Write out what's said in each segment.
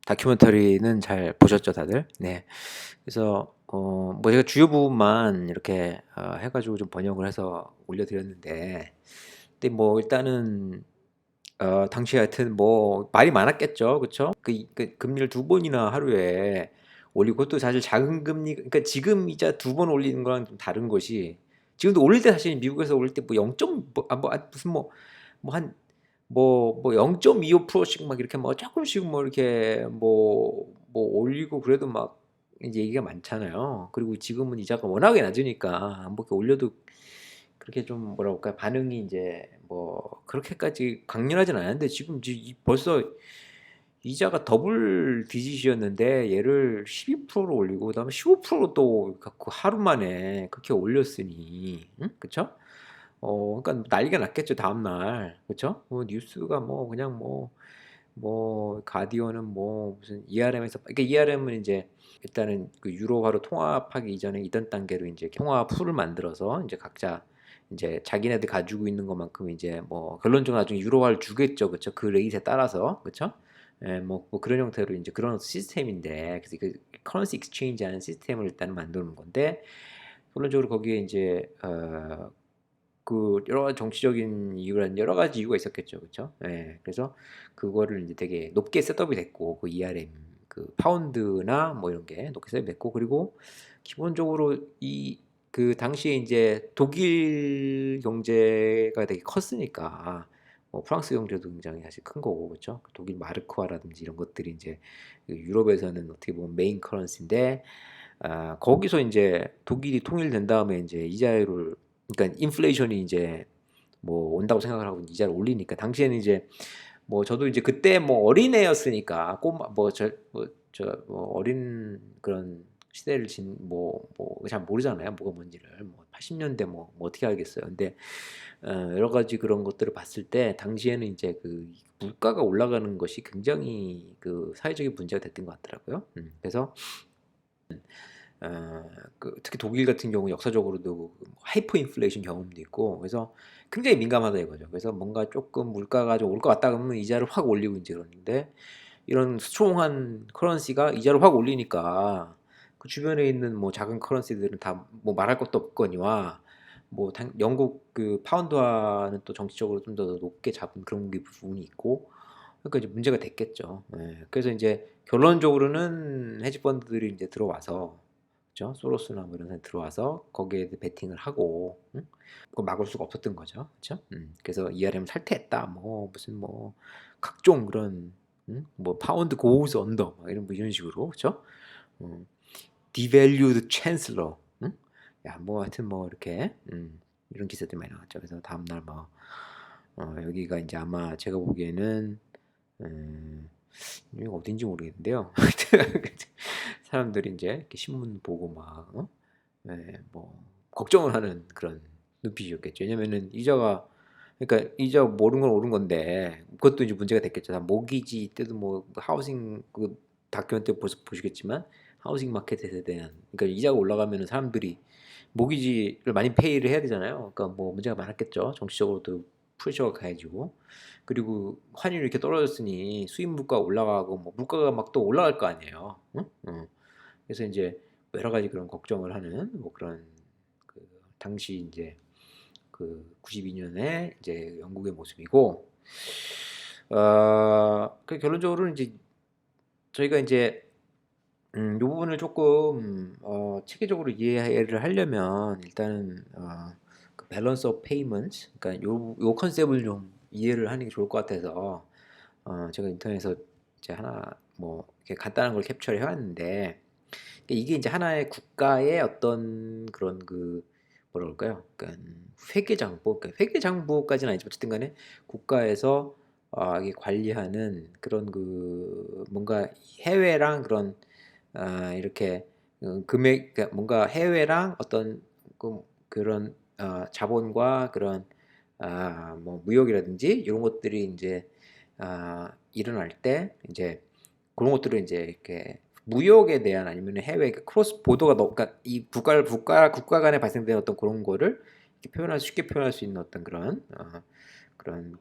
다큐멘터리는 잘 보셨죠, 다들? 네. 그래서 뭐 제가 주요 부분만 이렇게 해 가지고 좀 번역을 해서 올려 드렸는데, 근데 뭐 일단은 당시에 하여튼 뭐 말이 많았겠죠. 그쵸? 그 금리를 두 번이나 하루에 올리고, 그것도 사실 작은 금리, 그러니까 지금 이자 두 번 올리는 거랑 좀 다른 것이, 지금도 올릴 때 사실 미국에서 올릴 때 뭐 0. 무슨 한 0.25%씩 막 이렇게 뭐 쪼끔씩 뭐 이렇게 올리고, 그래도 막 인제 얘기가 많잖아요. 그리고 지금은 이자가 워낙에 낮으니까 뭐 이렇게 올려도 그렇게 좀 뭐라 그럴까요? 반응이 인제 뭐 그렇게까지 강렬하진 않은데, 지금 벌써 이자가 더블 디짓이었는데 얘를 12%로 올리고 그다음에 15%로 또 갖고 하루 만에 그렇게 올렸으니, 응? 그쵸? 그러니까 난리가 났겠죠 다음 날. 그쵸? 뉴스가 뭐 그냥 가디언은 뭐 무슨 ERM에서, 그러니까 ERM은 인제 일단은 그 유로화로 통합하기 이전에 있던 단계로 인제 통화 풀을 만들어서 인제 각자 인제 자기네들 가지고 있는 것만큼 이제 뭐 결론적으로 나중에 유로화를 주겠죠. 그쵸? 그 레이트에 따라서. 그쵸? 예, 뭐 그런 형태로 인제 그런 시스템인데, 그래서 그 커런시 익스체인지 하는 시스템을 일단 만들어 놓은 건데, 결론적으로 거기에 인제 그 여러 가지 정치적인 이유란 여러 가지 이유가 있었겠죠. 그쵸? 예. 그래서 그거를 인제 되게 높게 셋업이 됐고, 그 ERM 그 파운드나 뭐 이런 게 높게 셋업이 됐고, 그리고 기본적으로 그 당시에 인제 독일 경제가 되게 컸으니까 뭐 프랑스 경제도 굉장히 사실 큰 거고, 그쵸? 독일 마르크화라든지 이런 것들이 인제 그 유럽에서는 어떻게 보면 메인 커런시인데, 거기서 인제 독일이 통일된 다음에 인제 이자율을, 그러니까 인플레이션이 인제 뭐 온다고 생각을 하고 이자를 올리니까, 당시에는 이제 뭐 저도 이제 그때 뭐 어린애였으니까 꼬마 어린 그런 시대를 잘 모르잖아요, 뭐가 뭔지를. 80 년대 어떻게 알겠어요. 근데 여러 가지 그런 것들을 봤을 때 당시에는 인제 그 물가가 올라가는 것이 굉장히 그 사회적인 문제가 됐던 것 같더라고요. 그래서 어 특히 독일 같은 경우 역사적으로도 하이퍼 인플레이션 경험도 있고, 그래서 굉장히 민감하다 이거죠. 그래서 뭔가 쪼끔 물가가 좀 올 것 같다 그러면 이자를 확 올리고 인제 그러는데, 이런 스트롱한 커런시가 이자를 확 올리니까 그 주변에 있는 뭐 작은 커런시들은 다 뭐 말할 것도 없거니와, 영국 그 파운드화는 또 정치적으로 좀 더 높게 잡은 그런 게 부분이 있고, 그러니까 이제 문제가 됐겠죠. 예. 그래서 인제 결론적으로는 헤지 펀드들이 인제 들어와서, 그죠? 소로스나 뭐 이런 사람이 들어와서 거기에 베팅을 하고, 응? 그걸 막을 수가 없었던 거죠. 그쵸? 그래서 ERM을 탈퇴했다. 뭐 무슨 각종 그런, 파운드 goes under 막 이런 식으로, 그쵸? 음. devalued chancellor, 응? 하여튼 이렇게 이런 기사들이 많이 나왔죠. 그래서 다음 날 여기가 인제 아마 제가 보기에는 음 여기가 어딘지 모르겠는데요. 사람들이 인제 이렇게 신문 보고 막 예, 걱정을 하는 그런 눈빛이었겠죠. 왜냐면은 그러니까 이자가 뭐 오른 건 오른 건데, 그것도 이제 문제가 됐겠죠. 다 모기지 때도 하우싱 그 다큐멘터리 보시겠지만, 하우싱 마켓에 대한, 그러니까 이자가 올라가면은 사람들이 모기지를 많이 페이를 해야 되잖아요. 그러니까 문제가 많았겠죠. 정치적으로도 프레셔가 가해지고, 그리고 환율이 이렇게 떨어졌으니 수입 물가가 올라가고 물가가 막 또 올라갈 거 아니에요. 응? 그래서 인제 여러 가지 그런 걱정을 하는 그런 그 당시 인제 그 92 년에 이제 영국의 모습이고, 그 결론적으로는 인제 저희가 인제 요 부분을 쪼끔 체계적으로 이해를 하려면 일단은 그 밸런스 오브 페이먼트, 그러니까 요 컨셉을 좀 이해를 하는 게 좋을 것 같아서 제가 인터넷에서 이제 하나 이렇게 간단한 걸 캡처를 해 왔는데, 이게 인제 하나의 국가의 어떤 그런 뭐라 그럴까요? 그러니깐 회계장부, 그러니까 회계장부까지는 아니지만 어쨌든 간에 국가에서 이게 관리하는 그런 뭔가 해외랑 그런 이렇게 금액, 그러니까 뭔가 해외랑 어떤 그런 자본과 그런 무역이라든지 요런 것들이 인제 일어날 때 인제 고런 것들을 인제 이렇게 무역에 대한, 아니면은 해외 크로스 보더가 그러니까 이 국가 간에 발생되는 어떤 고런 거를 이렇게 쉽게 표현할 수 있는 어떤 그런 그런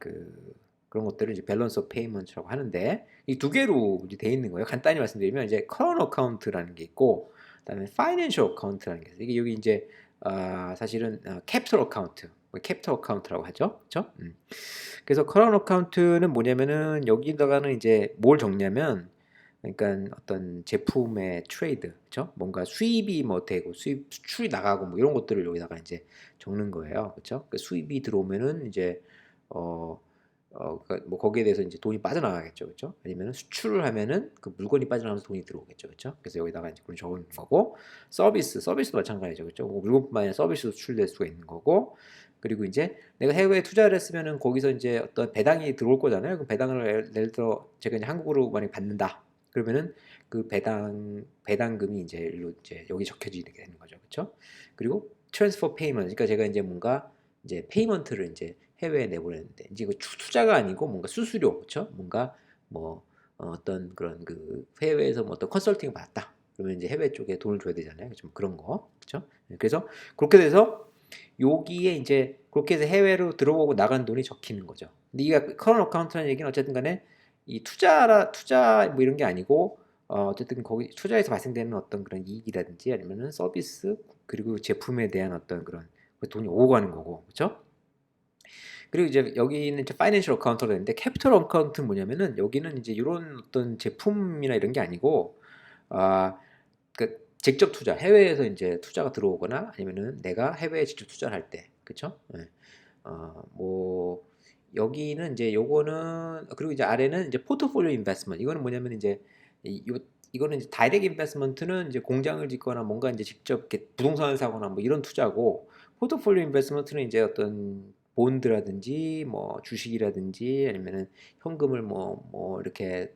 그런 것들을 이제 밸런스 오브 페이먼트라고 하는데 이 두 개로 이제 돼 있는 거예요. 간단히 말씀드리면 이제 커런 어카운트라는 게 있고 그다음에 파이낸셜 어카운트라는 게 있어요. 이게 여기 이제 사실은 캐피털 어카운트, 캐피털 어카운트라고 하죠. 그렇죠? 그래서 커런 어카운트는 뭐냐면은 여기다가는 이제 뭘 적냐면 그러니까 어떤 제품의 트레이드, 그렇죠? 뭔가 수입이 뭐 되고 수출이 나가고 뭐 이런 것들을 여기다가 이제 적는 거예요, 그렇죠? 그 수입이 들어오면은 이제 어, 그러니까 뭐 거기에 대해서 이제 돈이 빠져나가겠죠, 그렇죠? 아니면은 수출을 하면은 그 물건이 빠져나가면서 돈이 들어오겠죠, 그렇죠? 그래서 여기다가 이제 그걸 적는 거고 서비스도 마찬가지죠, 그렇죠? 뭐 물건뿐만 아니라 서비스도 수출될 수가 있는 거고 그리고 이제 내가 해외에 투자를 했으면은 거기서 이제 어떤 배당이 들어올 거잖아요. 그 배당을 예를 들어 제가 이제 한국으로 만약 받는다. 그러면은 그 배당금이 이제 일로 이제 여기 적혀지게 되는 거죠, 그렇죠? 그리고 트랜스퍼 페이먼트, 그러니까 제가 이제 뭔가 이제 페이먼트를 이제 해외에 내보냈는데 이제 이거 투자가 아니고 뭔가 수수료, 그렇죠? 뭔가 뭐 어떤 그런 그 해외에서 뭐 어떤 컨설팅 받았다. 그러면 이제 해외 쪽에 돈을 줘야 되잖아요, 좀 그런 거, 그렇죠? 그래서 그렇게 돼서 여기에 이제 그렇게 해서 해외로 들어오고 나간 돈이 적히는 거죠. 근데 이게 커런 어카운트라는 얘기는 어쨌든 간에 이 투자 뭐 이런 게 아니고 어쨌든 거기 투자에서 발생되는 어떤 그런 이익이라든지 아니면은 서비스 그리고 제품에 대한 어떤 그런 돈이 오고 가는 거고, 그렇죠? 그리고 이제 여기는 이제 파이낸셜 어카운트가 되는데 캐피털 어카운트는 뭐냐면은 여기는 이제 이런 어떤 제품이나 이런 게 아니고 아, 그 직접 투자, 해외에서 이제 투자가 들어오거나 아니면은 내가 해외에 직접 투자를 할 때, 그쵸? 예. 뭐 여기는 이제 요거는 그리고 이제 아래는 이제 포트폴리오 인베스트먼트. 이거는 뭐냐면 이제 이거는 이제 다이렉트 인베스트먼트는 이제 공장을 짓거나 뭔가 이제 직접 이렇게 부동산을 사거나 뭐 이런 투자고 포트폴리오 인베스트먼트는 이제 어떤 본드라든지 뭐 주식이라든지 아니면은 현금을 뭐 이렇게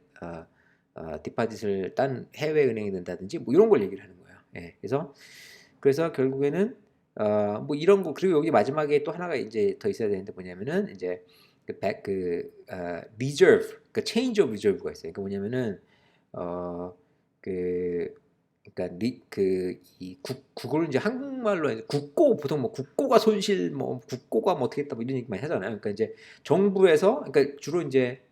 디파짓을 딴 해외 은행에 든다든지 뭐 이런 걸 얘기를 하는 거예요. 예. 그래서 결국에는 뭐 이런 거 그리고 여기 마지막에 또 하나가 이제 더 있어야 되는데 뭐냐면은 이제 reserve, 그 change of reserve가 있어요. 그러니까 뭐냐면은 어그 그러니까 그이 국어를 이제 한국말로 이제 국고 보통 뭐 국고가 손실 뭐 국고가 뭐 어떻게 했다 뭐 이런 얘기 많이 하잖아요. 그러니까 이제 정부에서 그러니까 주로 이제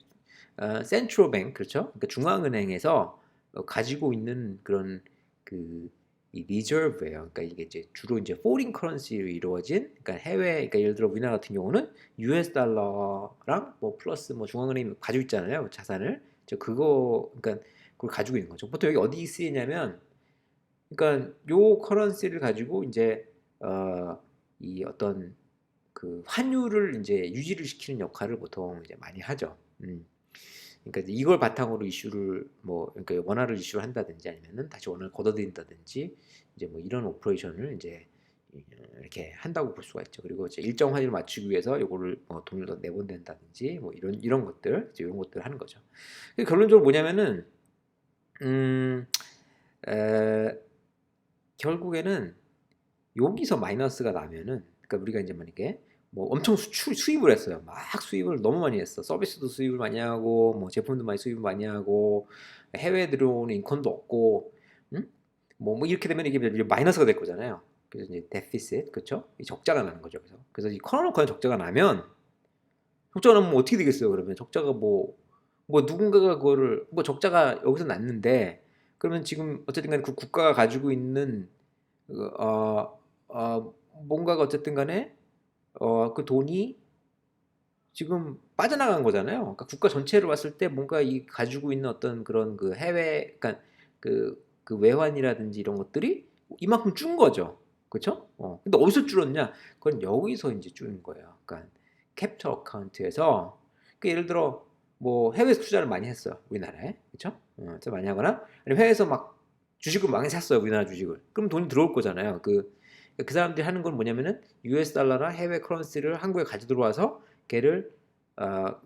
센트럴뱅 그렇죠? 그러니까 중앙은행에서 가지고 있는 그런 그 이 리저브예요. 그러니까 이게 이제 주로 이제 포린 커런시로 이루어진 그러니까 해외 그러니까 예를 들어 우리나라 같은 경우는 US 달러랑 뭐 플러스 뭐 중앙은행이 가지고 있잖아요. 자산을. 저 그거 그러니까 그걸 가지고 있는 거죠. 보통 여기 어디 쓰이냐면 그러니까 요 커런시를 가지고 이제 이 어떤 그 환율을 이제 유지를 시키는 역할을 보통 이제 많이 하죠. 그러니까 이걸 바탕으로 이슈를 뭐 그러니까 원화를 이슈를 한다든지 아니면은 다시 원화를 걷어들인다든지 이제 뭐 이런 오퍼레이션을 이제 이렇게 한다고 볼 수가 있죠. 그리고 이제 일정 환율을 맞추기 위해서 요거를 뭐 돈을 더 내본다든지 뭐 이런 것들 이제 이런 것들을 하는 거죠. 결론적으로 뭐냐면은 음, 에, 결국에는 여기서 마이너스가 나면은 그러니까 우리가 이제 만약에 뭐 엄청 수입을 했어요. 막 수입을 너무 많이 했어. 서비스도 수입을 많이 하고 뭐 제품도 많이 수입을 많이 하고 해외에 들어오는 인건도 없고 응? 뭐 이렇게 되면 이게 마이너스가 될 거잖아요. 그래서 이제 데피시트 그렇죠? 이 적자가 나는 거죠. 그래서 이 커널커는 적자가 나면 적자가 나면 어떻게 되겠어요? 그러면 적자가 뭐 누군가가 그거를 뭐 적자가 여기서 났는데 그러면 지금 어쨌든 간에 그 국가가 가지고 있는 그, 뭔가가 어쨌든 간에 그 돈이 지금 빠져나간 거잖아요. 그러니까 국가 전체로 봤을 때 뭔가 이 가지고 있는 어떤 그런 그 해외, 그러니까 그 외환이라든지 이런 것들이 이만큼 준 거죠. 그렇죠? 근데 어디서 줄었냐? 그건 여기서 이제 줄은 거예요. 그러니까 캐피털 어카운트에서 예를 들어 뭐 해외에서 투자를 많이 했어요. 우리나라에. 그렇죠? 투자 많이 하거나 아니면 해외에서 막 주식을 많이 샀어요. 우리나라 주식을. 그럼 돈이 들어올 거잖아요. 그 사람들이 하는 건 뭐냐면은 US 달러나 해외 커런시를 한국에 가져 들어와서 걔를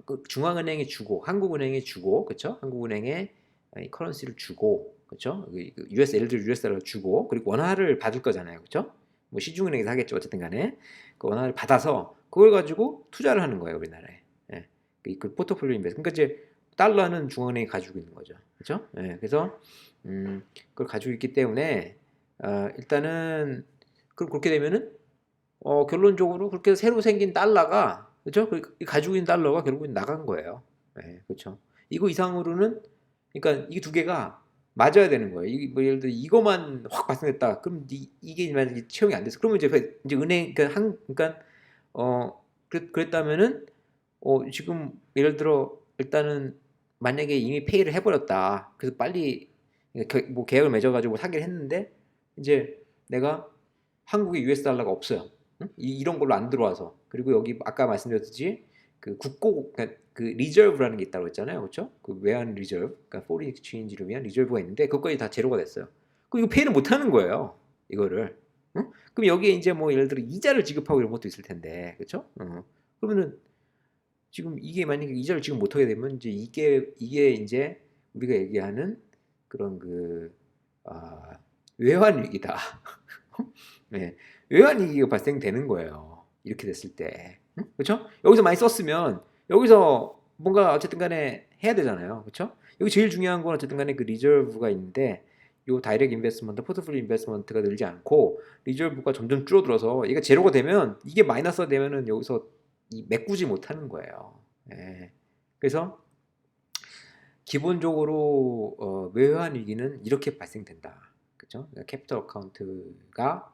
그 중앙은행에 주고 한국은행에 주고 그렇죠? 한국은행에 이 커런시를 주고 그렇죠? US 예를 들어 US 달러 주고 그리고 원화를 받을 거잖아요. 그렇죠? 뭐 시중은행에서 하겠죠. 어쨌든 간에 그 원화를 받아서 그걸 가지고 투자를 하는 거예요. 우리나라에. 예. 그 포트폴리오 인베스트. 그러니까 이제 달러는 중앙은행이 가지고 있는 거죠. 그렇죠? 예. 그래서 그걸 가지고 있기 때문에 일단은 그렇게 되면은 결론적으로 그렇게 새로 생긴 달러가 그죠? 가지고 있는 달러가 결국엔 나간 거예요. 예, 그렇죠. 이거 이상으로는 그러니까 이 두 개가 맞아야 되는 거예요. 이게 뭐 예를 들어 이거만 확 발생했다. 그럼 이게 만약에 채용이 안 됐어. 그러면 이제 은행 그러니까 그러니까 그랬다면은 지금 예를 들어 일단은 만약에 이미 페이를 해버렸다. 그래서 빨리 뭐 계약을 맺어가지고 사기를 했는데 이제 내가 한국에 US 달러가 없어요. 응? 이런 걸로 안 들어와서. 그리고 여기 아까 말씀드렸듯이 그 그러니까 그 리저브라는 게 있다고 했잖아요. 그렇죠? 그 외환 리저브, 그러니까 포린 익스체인지를 위한 리저브가 있는데 그것까지 다 제로가 됐어요. 그럼 이거 페이를 못 하는 거예요. 이거를. 응? 그럼 여기에 이제 뭐 예를 들어 이자를 지급하고 이런 것도 있을 텐데. 그렇죠? 그러면은 지금 이게 만약에 이자를 지금 못 하게 되면 이제 이게 이제 우리가 얘기하는 그런 아, 외환 위기다. 네, 외환 위기가 발생되는 거예요. 이렇게 됐을 때, 응? 그렇죠? 여기서 많이 썼으면 여기서 뭔가 어쨌든 간에 해야 되잖아요, 그렇죠? 여기 제일 중요한 건 어쨌든 간에 그 리저브가 있는데 요 다이렉트 인베스트먼트, 포트폴리오 인베스트먼트가 늘지 않고 리저브가 점점 줄어들어서 얘가 제로가 되면 이게 마이너스가 되면은 여기서 메꾸지 못하는 거예요. 예. 그래서 기본적으로 외환 위기는 이렇게 발생된다. 그렇죠? 캐피털 어카운트가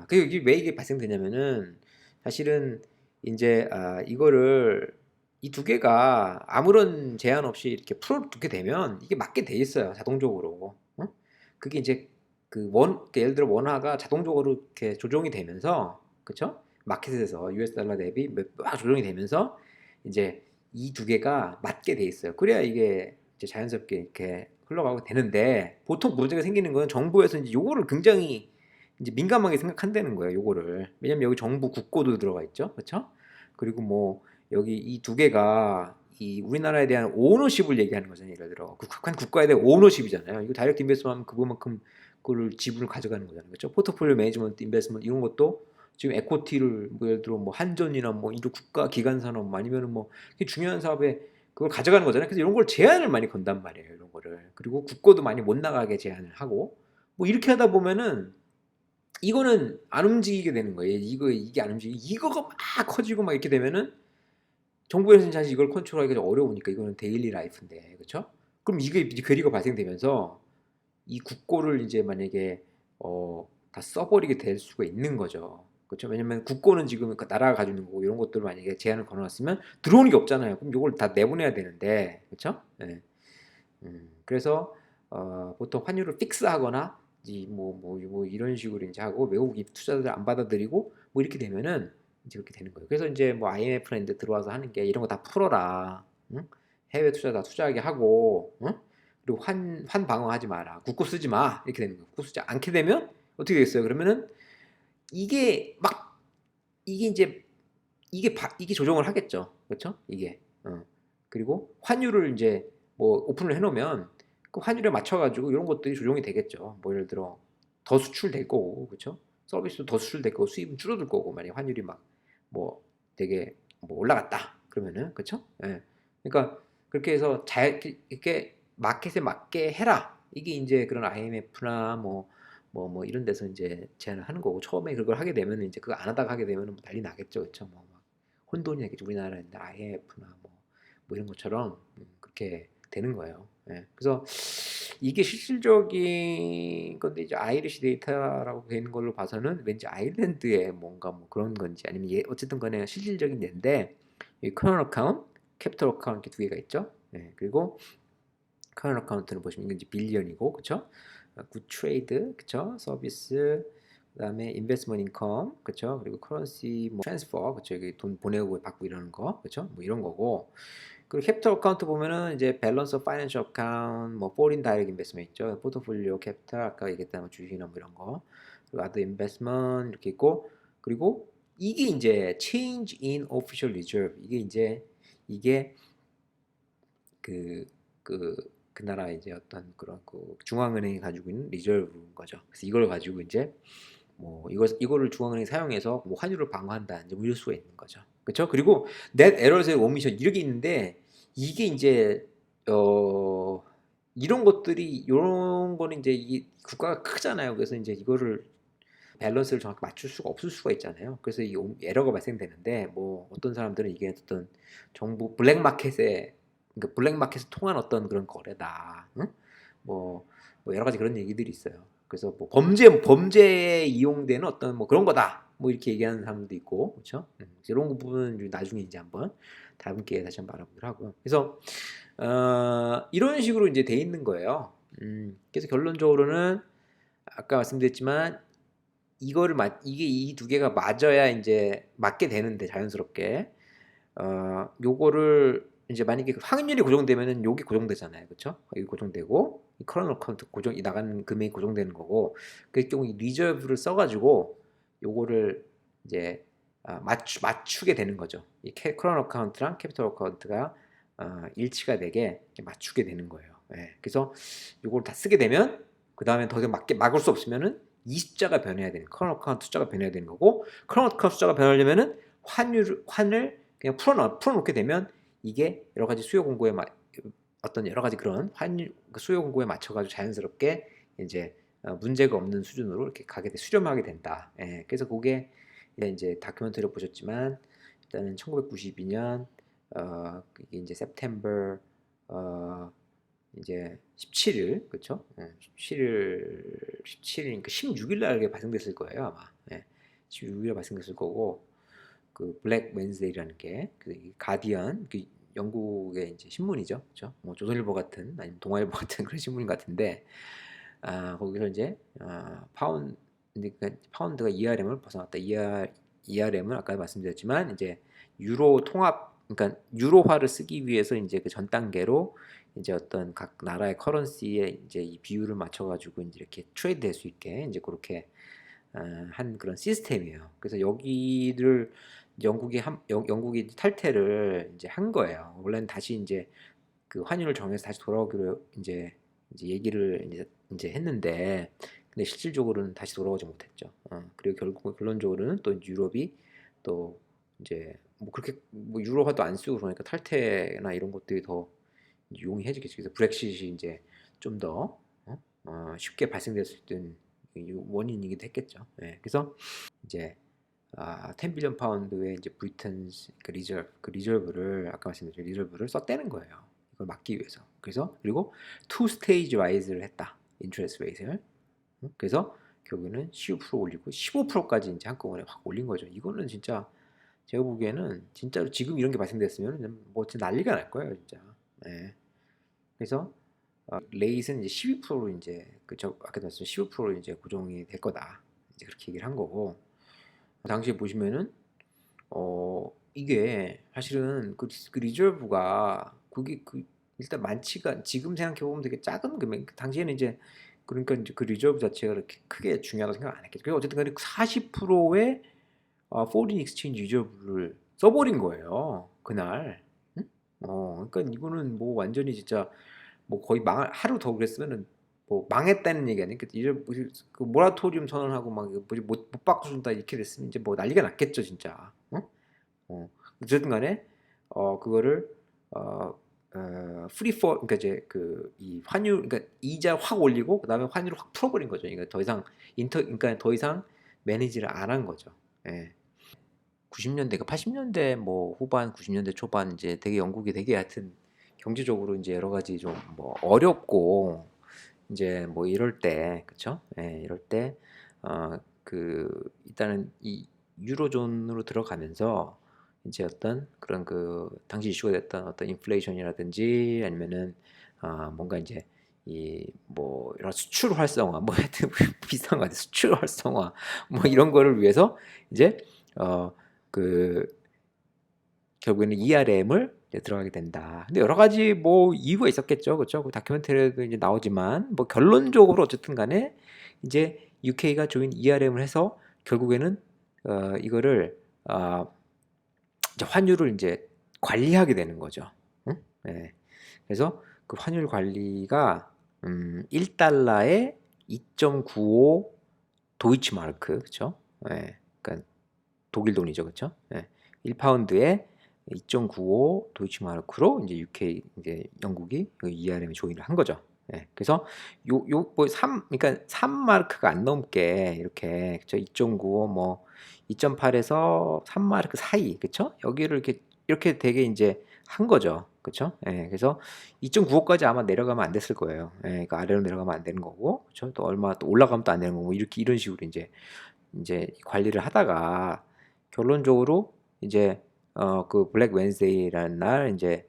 그리고 이게 왜 이게 발생되냐면은 사실은 이제 이거를 이 두 개가 아무런 제한 없이 이렇게 풀어두게 되면 이게 맞게 돼 있어요. 자동적으로. 그게 이제 예를 들어 원화가 자동적으로 이렇게 조정이 되면서 그쵸? 마켓에서 US 달러 대비 막 조정이 되면서 이제 이 두 개가 맞게 돼 있어요. 그래야 이게 이제 자연스럽게 이렇게 흘러가고 되는데 보통 문제가 생기는 건 정부에서 이제 요거를 굉장히 이제 민감하게 생각한다는 거예요. 요거를. 왜냐면 여기 정부 국고도 들어가 있죠. 그렇죠? 그리고 뭐 여기 이 두 개가 이 우리나라에 대한 오너십을 얘기하는 거잖아요. 예를 들어 한 국가에 대한 오너십이잖아요. 이거 다이렉트 인베스트먼트 하면 그거만큼 그걸 지분을 가져가는 거잖아요. 그렇죠? 포트폴리오 매니지먼트 인베스트먼트 이런 것도 지금 에코티를 뭐 예를 들어 뭐 한전이나 뭐 이런 국가 기관 산업 아니면은 뭐 중요한 사업에 그걸 가져가는 거잖아요. 그래서 이런 걸 제한을 많이 건단 말이에요. 이런 거를. 그리고 국고도 많이 못 나가게 제한을 하고 뭐 이렇게 하다 보면은 이거는 안 움직이게 되는 거예요. 이게 안 움직이. 이거가 막 커지고 막 이렇게 되면은 정부에서는 사실 이걸 컨트롤하기가 좀 어려우니까 이거는 데일리 라이프인데, 그렇죠? 그럼 이게 이제 괴리가 발생되면서 이 국고를 이제 만약에 다 써버리게 될 수가 있는 거죠. 그렇죠? 왜냐면 국고는 지금 그 나라가 가지고 있는 거고 이런 것들 만약에 제한을 걸어놨으면 들어오는 게 없잖아요. 그럼 이걸 다 내보내야 되는데, 그렇죠? 네. 그래서 보통 환율을 픽스하거나 뭐 이런 식으로 이제 하고 외국인 투자자들 안 받아들이고 뭐 이렇게 되면은 이제 그렇게 되는 거예요. 그래서 이제 뭐 IMF나 이제 들어와서 하는 게 이런 거 다 풀어라. 응? 해외 투자 다 투자하게 하고, 응? 그리고 환 방어하지 마라. 국고 쓰지 마. 이렇게 되는 거예요. 국고 쓰지 않게 되면 어떻게 되겠어요? 그러면은 이게 막 이게 이제 이게 조정을 하겠죠. 그렇죠? 이게. 그리고 환율을 이제 뭐 오픈을 해놓으면 그 환율에 맞춰가지고 이런 것들이 조정이 되겠죠. 뭐 예를 들어 더 수출될 거고, 그렇죠? 서비스도 더 수출될 거고 수입은 줄어들 거고 만약 환율이 막 뭐 되게 뭐 올라갔다 그러면은 그렇죠? 예. 그러니까 그렇게 해서 이렇게 마켓에 맞게 해라. 이게 이제 그런 IMF나 뭐 이런 데서 이제 제안을 하는 거고 처음에 그걸 하게 되면 이제 그거 안 하다가 하게 되면 난리 나겠죠, 그렇죠? 뭐 혼돈이 나겠죠. 우리나라에 IMF나 뭐 이런 것처럼 그렇게 되는 거예요. 예. 그래서 이게 실질적인 건데 이제 아이리시 데이터라고 되는 걸로 봐서는 왠지 아일랜드의 뭔가 뭐 그런 건지 아니면 어쨌든 간에 실질적인 데인데 이 커런 어카운트, 캐피털 어카운트 두 개가 있죠. 예. 그리고 커런 어카운트는 보시면 이게 이제 빌리언이고 그쵸? 굿 트레이드 그쵸? 서비스 그다음에 인베스트먼트 인컴 그쵸? 그리고 커런시 뭐 트랜스퍼 그쵸? 여기 돈 보내고 받고 이러는 거 그쵸? 뭐 이런 거고 그리고 캐피털 어카운트 보면은 이제 밸런스 오브 파이낸셜 어카운트, 뭐 포린 다이렉트 인베스트먼트 있죠. 포트폴리오 캐피털 아까 얘기했던 뭐 주식이나 뭐 이런 거. 그리고 아더 인베스트먼트 이렇게 있고 그리고 이게 이제 change in official reserve 이게 그 그 나라 이제 어떤 그런 그 중앙은행이 가지고 있는 리저브인 거죠. 그래서 이걸 가지고 이제 뭐 이거를 중앙은행이 사용해서 뭐 환율을 방어한다 이제 뭐 이럴 수가 있는 거죠. 그렇죠? 그리고 net errors and omission 이렇게 있는데 이게 이제 어 이런 것들이 요런 거는 이제 이 국가가 크잖아요. 그래서 이제 이거를 밸런스를 정확히 맞출 수가 없을 수가 있잖아요. 그래서 이 에러가 발생되는데 뭐 어떤 사람들은 이게 어떤 정부 블랙마켓에 그러니까 블랙마켓을 통한 어떤 그런 거래다. 응? 뭐, 뭐 여러 가지 그런 얘기들이 있어요. 그래서 뭐 범죄에 이용되는 어떤 뭐 그런 거다. 뭐 이렇게 얘기하는 사람도 있고, 그렇죠? 이런 부분은 나중에 이제 한번 다음 기회에 다시 한번 알아보도록 하고요. 그래서 이런 식으로 이제 돼 있는 거예요. 그래서 결론적으로는 아까 말씀드렸지만 이게 이 두 개가 맞아야 이제 맞게 되는데 자연스럽게 요거를 이제 만약에 확률이 고정되면은 요게 고정되잖아요, 그렇죠? 이게 고정되고 이 커런 어카운트 고정 이 나가는 금액이 고정되는 거고 그 경우 이 리저브를 써가지고 요거를 이제 맞추게 되는 거죠. 이 커런 어카운트랑 캐피털 어카운트가 일치가 되게 맞추게 되는 거예요. 예. 그래서 요걸 다 쓰게 되면 그 다음에 더 이상 막을 수 없으면은 이 숫자가 변해야 되는 커런 어카운트 숫자가 변해야 되는 거고 커런 어카운트 숫자가 변하려면은 환을 그냥 풀어놓게 되면 이게 여러 가지 수요 공고에 어떤 여러 가지 그런 수요 공고에 맞춰가지고 자연스럽게 이제 문제가 없는 수준으로 이렇게 수렴하게 된다. 예, 그래서 그게 이제 다큐멘터리를 보셨지만 일단은 1992년 이게 이제 September 이제 17일 그렇죠? 17일이니까 16일 날 발생됐을 거예요 아마. 예, 16일에 발생됐을 거고 그 블랙 웬즈데이라는 게그 가디언 그 영국의 이제 신문이죠, 그렇죠? 뭐 조선일보 같은 아니면 동아일보 같은 그런 신문 같은데 거기서 이제 파운드가 ERM을 벗어났다. ERM은 아까 말씀드렸지만 이제 유로 통합 그러니까 유로화를 쓰기 위해서 이제 그 전 단계로 이제 어떤 각 나라의 커런시에 이제 이 비율을 맞춰가지고 이제 이렇게 트레이드 될 수 있게 이제 그렇게 한 그런 시스템이에요. 그래서 여기를 영국이 탈퇴를 이제 한 거예요. 원래는 다시 이제 그 환율을 정해서 다시 돌아오기로 이제 얘기를 이제 했는데 근데 실질적으로는 다시 돌아오지 못했죠. 그리고 결국 결론적으로는 또 유럽이 또 이제 뭐 그렇게 뭐 유로화도 안 쓰고 그러니까 탈퇴나 이런 것들이 더 용이해지겠죠. 그래서 브렉시트이 이제 좀 더 쉽게 발생될 수 있는 원인이기도 했겠죠. 예, 그래서 이제 10 빌리언 파운드의 이제 브리튼 그 리저브를 아까 말씀드린 리저브를 썼다는 거예요. 이걸 막기 위해서. 그래서 그리고 투 스테이지 라이즈를 했다. 인트레스트 레이트를. 그래서 결국에는 15% 올리고 15%까지 이제 한꺼번에 확 올린 거죠. 이거는 진짜 제가 보기에는 진짜로 지금 이런 게 발생됐으면 뭐 진짜 난리가 날 거예요, 진짜. 예. 그래서 레이스는 이제 12%로 이제 그저 아까 말씀 15%로 이제 고정이 될 거다. 이제 그렇게 얘기를 한 거고. 당시에 보시면은 이게 사실은 그 리저브가 그게 일단 많지가 지금 생각해 보면 되게 작은 금액. 당시에는 이제 그러니까 이제 그 리저브 자체가 그렇게 크게 중요하다고 생각 안 했겠죠. 그래서 어쨌든 간에 40%의 포린 익스체인지 리저브를 써버린 거예요. 그날. 응? 그러니까 이거는 뭐 완전히 진짜 뭐 거의 하루 더 그랬으면은 뭐 망했다는 얘기 아니에요. 이제 그 모라토리움 선언하고 막 뭐지 못 바꿔준다 이렇게 됐으면 이제 뭐 난리가 났겠죠 진짜. 어쨌든 간에 그거를 프리포 그러니까 이제 그 이 환율 그러니까 이자 확 올리고 그다음에 환율을 확 풀어버린 거죠. 그러니까 더 이상 그러니까 더 이상 매니지를 안 한 거죠. 예. 90년대가 80년대 뭐 후반 90년대 초반 이제 되게 영국이 되게 하여튼 경제적으로 이제 여러 가지 좀 뭐 어렵고 이제 뭐 이럴 때 그쵸? 예, 이럴 때 일단은 이 유로존으로 들어가면서 이제 어떤 그런 그 당시 이슈가 됐던 어떤 인플레이션이라든지 아니면은 뭔가 이제 이 뭐 이런 수출 활성화 뭐 하여튼 비슷한 거 같아요. 수출 활성화 뭐 이런 거를 위해서 이제 그 결국에는 ERM을 들어가게 된다. 근데 여러 가지 뭐 이유가 있었겠죠, 그렇죠? 그 다큐멘터리에도 이제 나오지만 뭐 결론적으로 어쨌든 간에 이제 UK가 조인 ERM을 해서 결국에는 이거를 이제 환율을 이제 관리하게 되는 거죠. 응? 네. 그래서 그 환율 관리가 1달러에 2.95 도이치마르크, 그렇죠? 네. 그러니까 독일 돈이죠, 그렇죠? 네. 1파운드에 2.95 도이치마르크로 이제 UK 이제 영국이 ERM에 조인을 한 거죠. 예. 그래서 요 뭐 3 그러니까 3 마크가 안 넘게 이렇게 그쵸. 2.95 뭐 2.8 에서 3 마크 사이 그쵸? 여기를 이렇게 되게 인제 한 거죠. 그쵸? 예. 그래서 2.95 까지 아마 내려가면 안 됐을 거예요. 예. 그 아래로 내려가면 안 되는 거고 그쵸? 또 얼마 또 올라가면 또 안 되는 거고 이렇게 이런 식으로 인제 관리를 하다가 결론적으로 이제 그 블랙 웬스데이라는 날 인제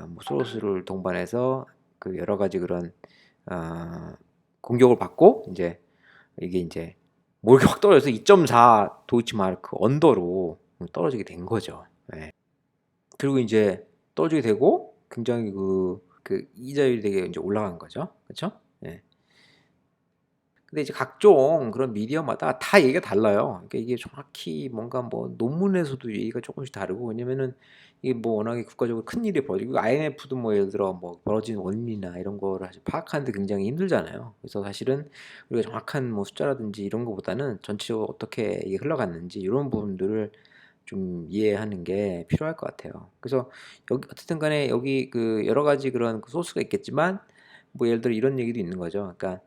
뭐 소로스를 동반해서 그 여러 가지 그런 아 공격을 받고 인제 이게 인제 뭐 이렇게 확 떨어져서 2.4 도이치마르크 언더로 떨어지게 된 거죠. 예. 그리고 인제 떨어지게 되고 굉장히 그 이자율이 되게 인제 올라간 거죠. 그쵸? 예. 근데 이제 각종 그런 미디어마다 다 얘기가 달라요. 그러니까 이게 정확히 뭔가 뭐 논문에서도 얘기가 쪼끔씩 다르고 왜냐면은 이게 뭐 워낙에 국가적으로 큰일이 벌어지고 IMF도 뭐 예를 들어 뭐 벌어진 원인이나 이런 거를 사실 파악하는 데 굉장히 힘들잖아요. 그래서 사실은 우리가 정확한 뭐 숫자라든지 이런 거보다는 전체적으로 어떻게 이게 흘러갔는지 이런 부분들을 좀 이해하는 게 필요할 것 같아요. 그래서 여기 어쨌든 간에 여기 그 여러 가지 그런 그 소스가 있겠지만 뭐 예를 들어 이런 얘기도 있는 거죠. 그러니까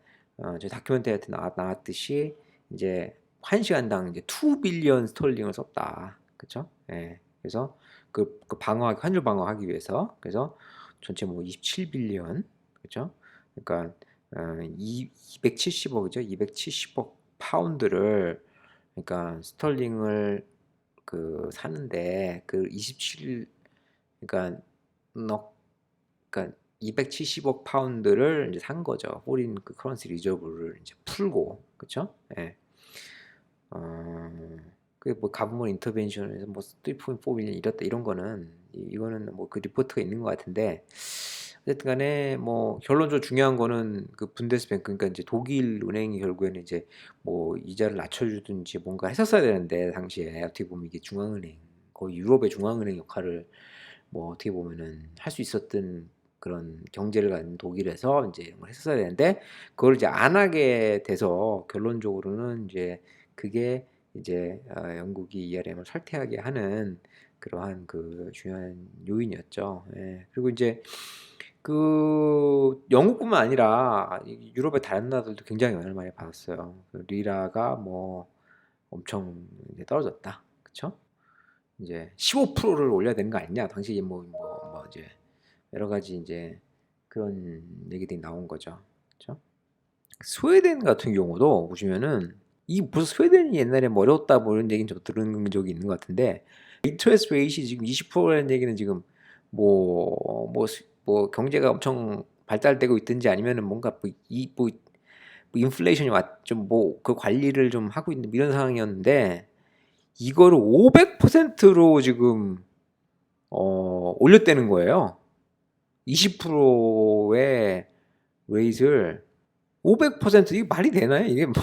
저 다큐멘터리한테 나왔듯이 인제 1 시간당 이제 2 빌리언 스털링을 썼다. 그쵸? 예. 그래서 방어하기 환율 방어하기 위해서. 그래서 전체 뭐 27 빌리언 그죠? 그러니까 이 270억 이죠. 270억 파운드를 그러니까 스털링을 사는데 그 27 그러니까 넉 그러니까 270억 파운드를 인제 산 거죠. 포린 그 커런시 리저브를 인제 풀고. 그쵸? 예. 어 그게 뭐 가버먼트 인터벤션에서 뭐 3.4 빌리언 이랬다 이런 거는 이거는 뭐 그 리포트가 있는 것 같은데 어쨌든 간에 뭐 결론적으로 중요한 거는 그 분데스뱅크 그러니까 인제 독일 은행이 결국에는 이제 뭐 이자를 낮춰 주든지 뭔가 했었어야 되는데 당시에 어떻게 보면 이게 중앙은행 거의 유럽의 중앙은행 역할을 뭐 어떻게 보면은 할 수 있었던 그런 경제를 가진 독일에서 인제 이런 걸 했었어야 되는데 그걸 이제 안 하게 돼서 결론적으로는 인제 그게 이제 영국이 ERM을 탈퇴하게 하는 그러한 그 중요한 요인이었죠. 예. 그리고 인제 영국뿐만 아니라 이 유럽의 다른 나라들도 굉장히 영향을 많이 받았어요. 그 리라가 뭐 엄청 이제 떨어졌다. 그쵸? 인제 15%를 올려야 되는 거 아니냐. 당시에 뭐 이제 여러 가지 인제 그런 얘기들이 나온 거죠. 그쵸? 스웨덴 같은 경우도 보시면은 이 벌써 스웨덴이 옛날에 뭐 어려웠다 뭐 이런 얘기는 저도 들은 적이 있는 것 같은데 인터레스트 레이트이 지금 20%라는 얘기는 지금 뭐 경제가 엄청 발달되고 있든지 아니면은 뭔가 인플레이션이 좀 뭐 그 관리를 좀 하고 있는 뭐 이런 상황이었는데 이거를 500%로 지금 올렸다는 거예요. 20%의 레이트를 500% 이게 말이 되나요? 이게 뭐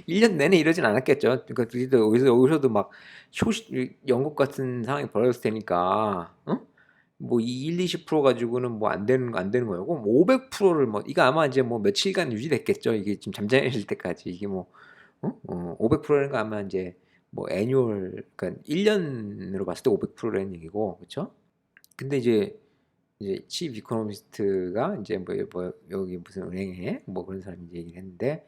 1년 내내 이러진 않았겠죠. 그러니까 여기서도 막 영국 같은 상황이 벌어졌을 테니까 뭐 이 1-20% 가지고는 뭐 안 되는 거고 뭐 500%를 뭐 이거 아마 이제 뭐 며칠간 유지됐겠죠. 이게 좀 잠잠해질 때까지 이게 뭐 500%라는 거 아마 인제 뭐 애뉴얼 그러니까 1 년으로 봤을 때 500%라는 얘기고 그쵸? 근데 이제 치프 이코노미스트가 인제 뭐 여기 무슨 은행에 뭐 그런 사람이 이제 얘기를 했는데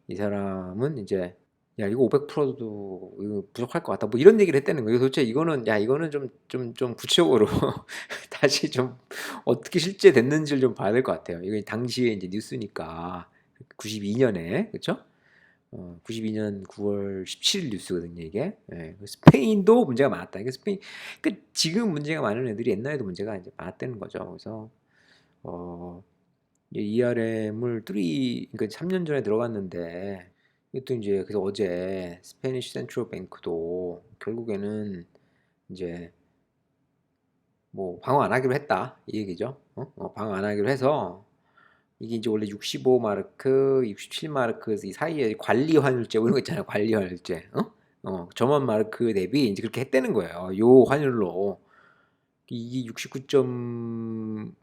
이 사람은 인제 "야 이거 500%도 이거 부족할 것 같다." 뭐 이런 얘기를 했다는 거예요. 도대체 이거는 야 이거는 좀 구체적으로 다시 좀 어떻게 실제 됐는지를 좀 봐야 될 것 같아요. 이게 당시에 인제 뉴스니까 92 년에 그쵸? 92년 9월 17일 뉴스거든요 이게. 예. 그 스페인도 문제가 많았다. 이게 지금 문제가 많은 애들이 옛날에도 문제가 인제 많았다는 거죠. 그래서 어 이 ERM을 그러니까 3년 전에 들어갔는데 이것도 인제 그래서 어제 스페니시 센트럴 뱅크도 결국에는 인제 뭐 "방어 안 하기로 했다." 이 얘기죠. 방어 안 하기로 해서 이게 이제 원래 65 마르크, 67 마르크 이 사이에 관리 환율제 뭐 이런 거 있잖아요. 관리 환율제. 저만 마르크 대비 인제 그렇게 했다는 거예요. 요 환율로. 이게 69.1이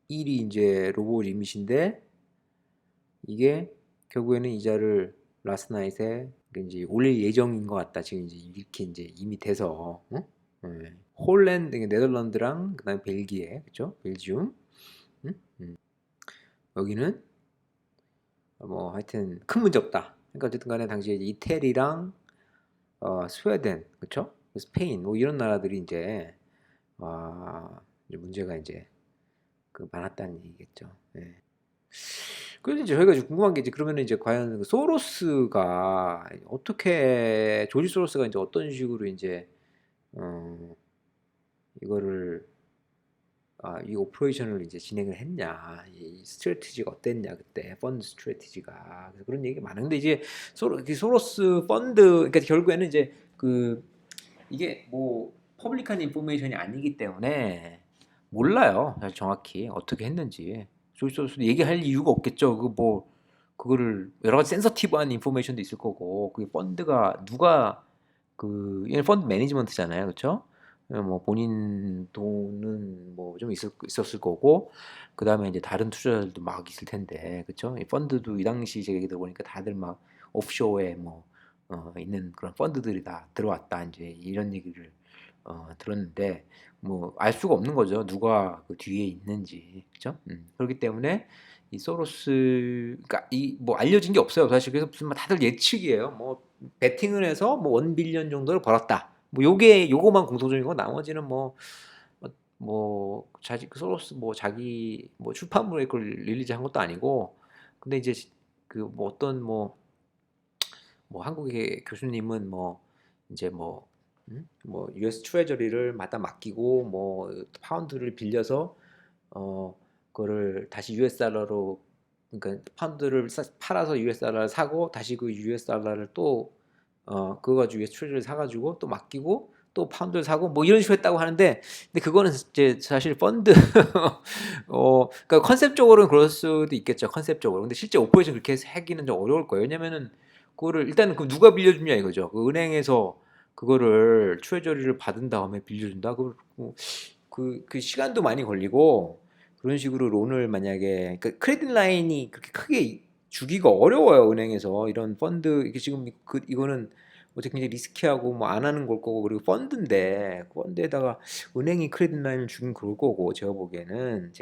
인제 로보 리밋인데 이게 결국에는 이자를 라스트 나잇에 그 인제 올릴 예정인 것 같다. 지금 인제 이렇게 인제 이미 돼서 예. 홀랜드 네덜란드랑 그다음에 벨기에 그쵸? 벨지움. 음. 여기는 뭐 하여튼 큰 문제 없다. 그러니까 어쨌든 간에 당시에 이태리랑 스웨덴, 그쵸? 스페인, 뭐 이런 나라들이 이제, 이제 문제가 이제 그 많았다는 얘기겠죠. 예. 그래서 이제 저희가 이제 궁금한 게 이제 그러면 이제 과연 그 소로스가 어떻게, 조지 소로스가 이제 어떤 식으로 이제, 어, 이거를, 이 오퍼레이션을 이제 진행을 했냐, 이 스트래티지가 어땠냐, 그때, 펀드 스트래티지가. 그래서 그런 얘기가 많은데, 이제, 그 소로스 펀드, 그러니까 결국에는 이제, 이게 뭐, 퍼블릭한 인포메이션이 아니기 때문에, 몰라요. 사실 정확히. 어떻게 했는지. 조지 소로스도 얘기할 이유가 없겠죠. 그거를, 여러 가지 센서티브한 인포메이션도 있을 거고, 그 펀드가, 얘 펀드 매니지먼트잖아요. 그쵸? 뭐 본인 돈은 뭐 좀 있었을 거고, 그 다음에 이제 다른 투자자들도 막 있을 텐데, 그쵸? 이 펀드도 이 당시 제 얘기 들어보니까 다들 막 오프쇼어에 뭐, 있는 그런 펀드들이 다 들어왔다. 이제 이런 얘기를, 들었는데, 뭐, 알 수가 없는 거죠. 누가 그 뒤에 있는지. 그쵸? 그렇기 때문에, 이 소로스, 그러니까 뭐 알려진 게 없어요. 사실. 그래서 무슨 막 다들 예측이에요. 뭐, 베팅을 해서 뭐 1빌리언 정도를 벌었다. 뭐 요거만 공통적인 거, 나머지는 그 소로스 뭐 자기 뭐 출판물에 그걸 릴리즈한 것도 아니고, 근데 이제 그 뭐 어떤 뭐 한국의 교수님은 뭐 이제 뭐 US 트레저리를 갖다 맡기고 뭐 파운드를 빌려서 어 그거를 다시 US 달러로, 그러니까 파운드를 팔아서 US 달러를 사고 다시 그 US 달러를 또 그거 가지고 US 트레저리 사가지고 또 맡기고 또 파운드를 사고 뭐 이런 식으로 했다고 하는데, 근데 그거는 이제 사실 펀드 그러니까 컨셉적으로는 그럴 수도 있겠죠, 컨셉적으로. 근데 실제 오퍼레이션 그렇게 해서 하기는 좀 어려울 거예요. 왜냐면은 그거를 일단은 그 누가 빌려주냐 이거죠. 그 은행에서 그거를 트레저리를 받은 다음에 빌려준다. 그 시간도 많이 걸리고, 그런 식으로 론을 만약에, 그러니까 크레딧 라인이 그렇게 크게 주기가 어려워요, 은행에서. 이런 펀드, 이게 지금 이거는 어떻게 굉장히 리스키하고 뭐 안 하는 걸 거고, 그리고 펀드인데 그 펀드에다가 은행이 크레딧 라인을 주긴 그럴 거고, 제가 보기에는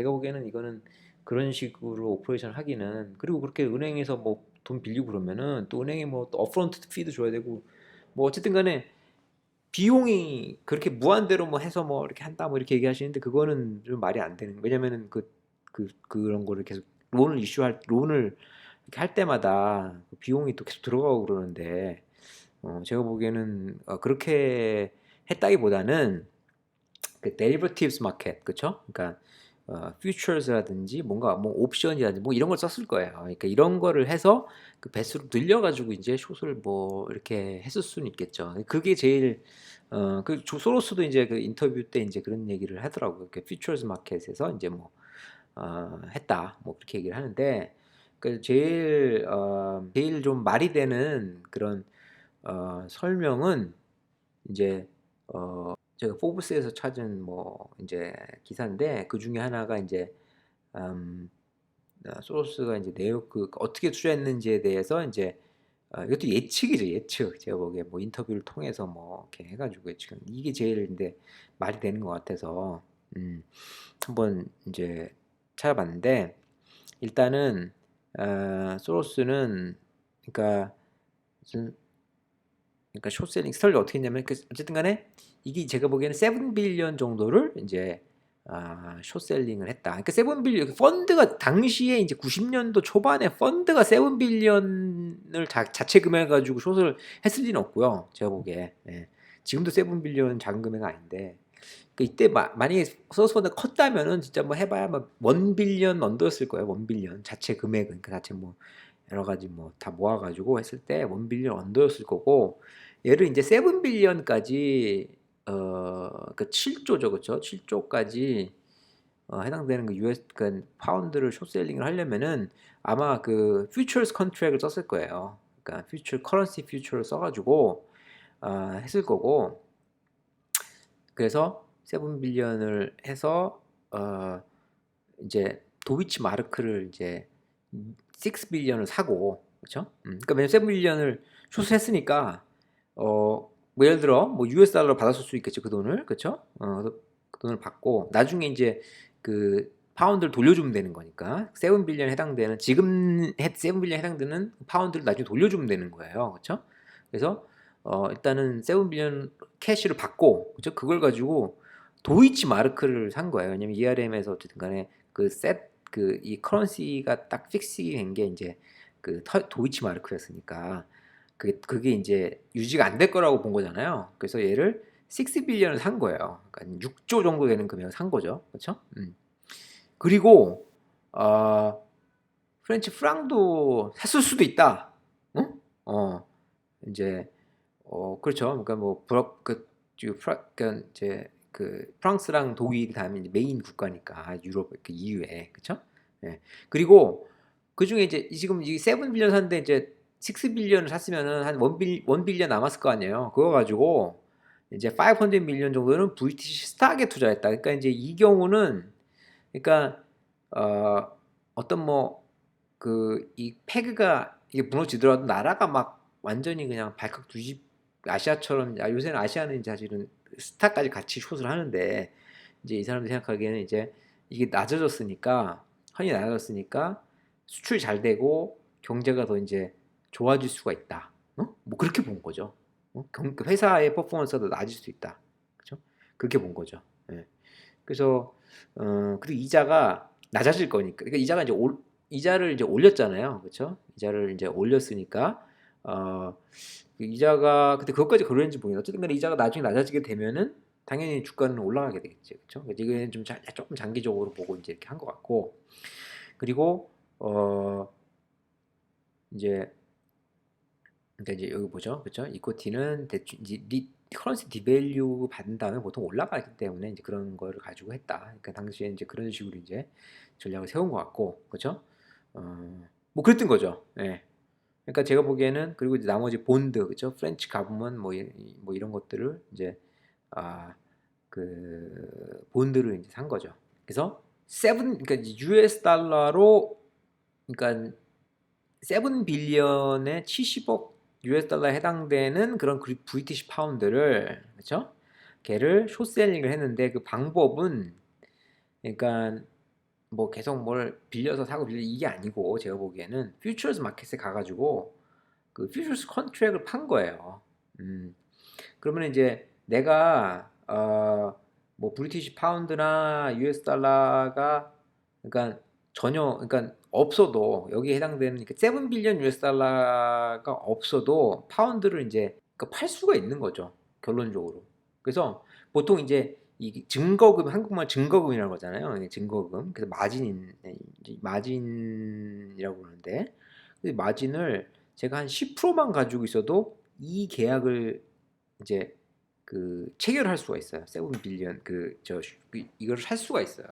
이거는 그런 식으로 오퍼레이션 하기는, 그리고 그렇게 은행에서 뭐 돈 빌리고 그러면은 또 은행에 뭐 또 업프론트 피도 줘야 되고, 뭐 어쨌든 간에 비용이 그렇게 무한대로 뭐 해서 뭐 이렇게 한다 뭐 이렇게 얘기하시는데, 그거는 좀 말이 안 되는. 왜냐면은 그런 거를 계속 론을 이렇게 할 때마다 그 비용이 또 계속 들어가고 그러는데, 제가 보기에는 그렇게 했다기보다는 그 데리버티브스 마켓, 그쵸? 그러니까 퓨처스라든지 뭔가 뭐 옵션이라든지 뭐 이런 걸 썼을 거예요. 그러니까 이런 거를 해서 그 배수를 늘려가지고 이제 숏을 뭐 이렇게 했을 수는 있겠죠. 그게 제일 그 소로스도 이제 그 인터뷰 때 이제 그런 얘기를 하더라고요. 그 퓨처스 마켓에서 이제 뭐 했다 뭐 그렇게 얘기를 하는데, 그 제일 좀 말이 되는 그런 설명은 이제 제가 포브스에서 찾은 뭐 이제 기사인데, 그 중에 하나가 이제 음, 소로스가 이제 내용 어떻게 투자했는지에 대해서 이제 이것도 예측이죠, 예측. 제가 보기에 뭐 인터뷰를 통해서 뭐 이렇게 해가지고 지금 이게 제일 근데 말이 되는 것 같아서 한번 이제 찾아봤는데, 일단은 소로스는, 그러니까 무슨, 그러니까 숏셀링 스타일이 어떻게 했냐면, 어쨌든 간에 이게 제가 보기에는 7빌리언 정도를 이제 숏셀링을 했다. 그러니까 7빌리언 펀드가 당시에 이제 90년도 초반에 펀드가 7빌리언을 자체 금액 가지고 숏을 했을 리는 없고요. 제가 보기에. 예. 지금도 7빌리언 작은 금액은 아닌데, 그 이때 만약에 소스보다 컸다면은 진짜 뭐 해봐야 뭐 1빌리언 언더였을 거예요. 1빌리언 자체 금액은, 그 자체 뭐 여러 가지 뭐 다 모아가지고 했을 때 1빌리언 언더였을 거고, 얘를 이제 7빌리언까지 그 7조죠, 그렇죠? 7조까지 해당되는 그 US 그 파운드를 숏셀링을 하려면은 아마 그 퓨처스 컨트랙을 썼을 거예요. 그러니까 커런시 퓨처를 써가지고 했을 거고, 그래서 7빌리언을 해서 이제 도이치 마르크를 이제 6빌리언을 사고, 그렇죠? 그러니까 왜냐면 7빌리언을 숏을 했으니까 뭐 예를 들어 뭐 US 달러로 받았을 수 있겠죠, 그 돈을. 그렇죠? 그 돈을 받고 나중에 이제 그 파운드를 돌려주면 되는 거니까 7빌리언에 해당되는 지금 7빌리언에 해당되는 파운드를 나중에 돌려주면 되는 거예요. 그렇죠? 그래서 일단은 7빌리언 캐시를 받고 그렇죠? 그걸 가지고 도이치 마르크를 산 거예요. 왜냐면 ERM에서 어쨌든 간에 이 커런시가 딱 픽스이 된 게 이제 도이치 마르크였으니까 그게 이제 유지가 안 될 거라고 본 거잖아요. 그래서 얘를 6빌리언을 산 거예요. 그러니까 6조 정도 되는 금액을 산 거죠. 그렇죠? 그리고 프렌치 프랑도 샀을 수도 있다. 어? 이제 그렇죠. 그러니까 뭐 그러니까 이제 프랑스랑 독일이 다음에 이제 메인 국가니까 유럽 EU에 그렇죠? 예. 그리고 그 중에 이제 지금 이 7빌리언 샀는데 이제 6빌리언을 샀으면은 한 1빌리언 남았을 거 아니에요. 그거 가지고 이제 500밀리언 정도는 브리티시 스탁에 투자했다. 그러니까 이제 이 경우는 그러니까 어떤 뭐 이 페그가 이게 무너지더라도 나라가 막 완전히 그냥 발칵 뒤집 아시아처럼 요새는 아시아는 사실은 스타까지 같이 숏을 하는데 이제 이 사람들 생각하기에는 이제 이게 낮아졌으니까 환이 낮아졌으니까 수출이 잘 되고 경제가 더 이제 좋아질 수가 있다. 뭐 그렇게 본 거죠. 회사의 퍼포먼스가 더 나아질 수 있다. 그렇죠? 그렇게 본 거죠. 예. 그래서 그리고 이자가 낮아질 거니까. 그러니까 이자를 이제 올렸잖아요. 그렇죠? 이자를 이제 올렸으니까 그 이자가 근데 그것까지 그러는지 모르겠는데 어쨌든 간에 이자가 나중에 낮아지게 되면은 당연히 주가는 올라가게 되겠지. 그렇죠? 이거는 좀 조금 장기적으로 보고 이제 이렇게 한 것 같고. 그리고 이제 그러니까 이제 여기 보죠. 그렇죠? 이코티는 대충 이제 커런시 디밸류 받은 다음에 보통 올라가기 때문에 이제 그런 거를 가지고 했다. 그러니까 당시에 이제 그런 식으로 이제 전략을 세운 것 같고, 그렇죠? 뭐 그랬던 거죠. 예. 그러니까 제가 보기에는 그리고 이제 나머지 본드, 그렇죠? 프렌치 가브먼 뭐 이런 것들을 이제 본드를 이제 산 거죠. 그래서 그러니까 US 달러로 그러니까 7빌리언에 70억 US 달러에 해당되는 그런 브리티시 파운드를 그렇죠? 걔를 숏셀링을 했는데 그 방법은 그러니까 뭐 계속 뭘 빌려서 사고 이게 아니고 제가 보기에는 퓨처스 마켓에 가가지고 그 퓨처스 컨트랙을 판 거예요. 그러면 이제 내가 뭐 브리티시 파운드나 US 달러가 그러니까 전혀 그러니까 없어도 여기에 해당되는 7빌리언 US 달러가 없어도 파운드를 이제 팔 수가 있는 거죠. 결론적으로. 그래서 보통 이제 이 증거금 한국말 증거금이라고 그러잖아요. 증거금. 그래서 마진이라고 그러는데 그 마진을 제가 한 10%만 가지고 있어도 이 계약을 이제 체결할 수가 있어요. 7빌리언 이걸 살 수가 있어요.